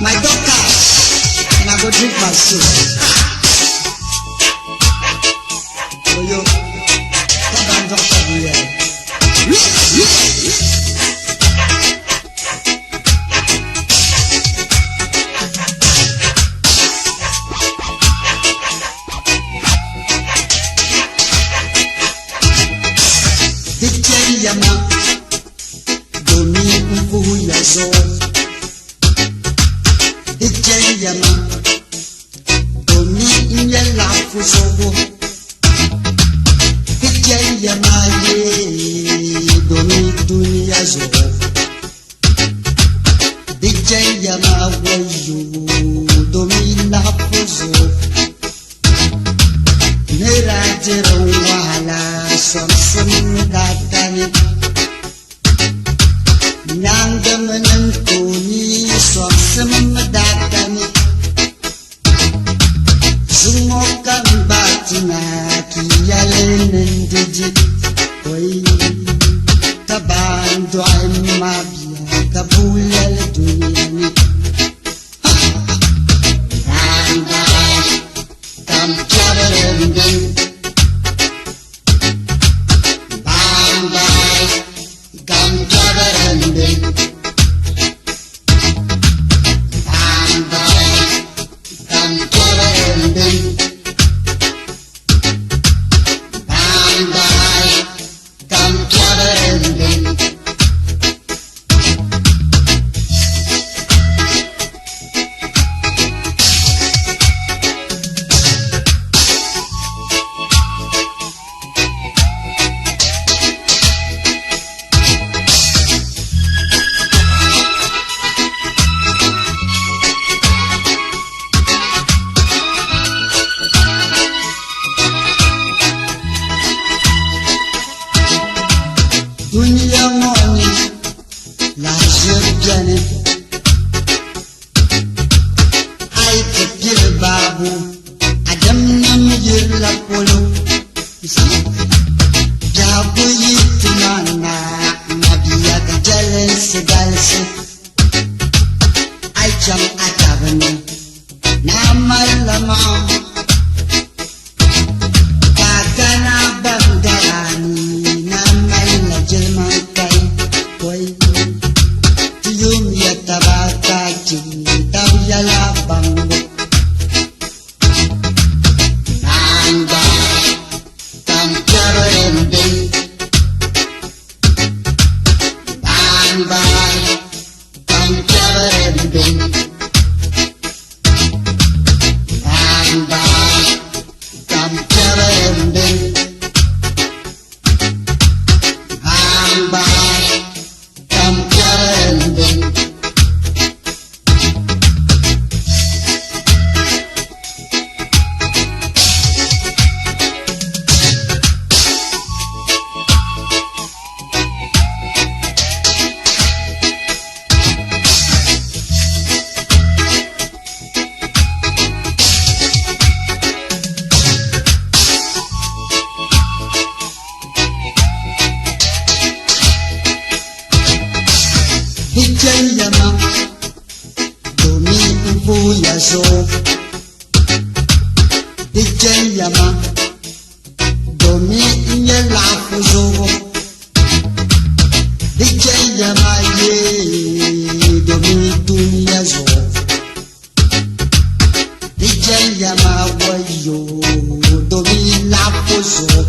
my doctor, and I go drink my soup. So yo, come down, doctor, here. Yama, domi mfu ya zo. Ije yama, domi inye lafu zogo. Ije yama ye, domi dunia zo. Ije yama wayo, domi lafu zo. Nera jero wala, samsam datani. Nanga menentuni swasem datani. Sungokan batina kiyalen diji. Oi tabandu mabia kabulal dunia. Nanga kam chabarendeng. Dunia moni la jebjane ay kepil babu adam nam yilla polo jabu yitumana nabiya gajalen segalse ay jam atabani namalama kakana bandarani jelmakai koi tiyum ya tabaka cinta ya labang nanda tamkarende nanda tamkarende nanda tamkarende Yama, domi mfu ya zo. DJ Yama, domi inye lafu zo. DJ Yama ye, domi dunia zo. DJ Yama wayo, domi lafu zo.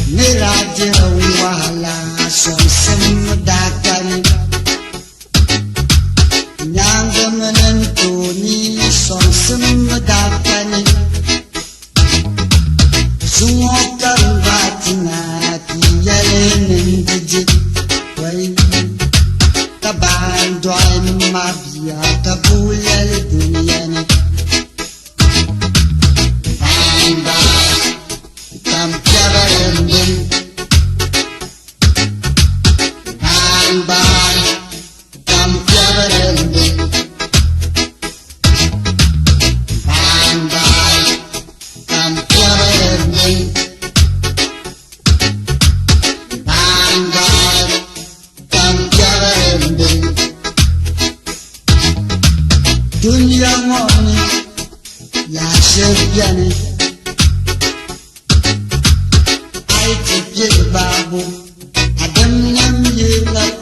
Nera jera wala, samsam datani. Nyanga menentuni samsam datani. Sungokan batina kiyalen diji. Wai tabandu mabia kabulal dunia ni. Bamba tam chabarendeng. Bamba tam chabarendeng. Bamba tam chabarendeng. Bamba tam chabarendeng. lesbian. I could get babu. I don't know you like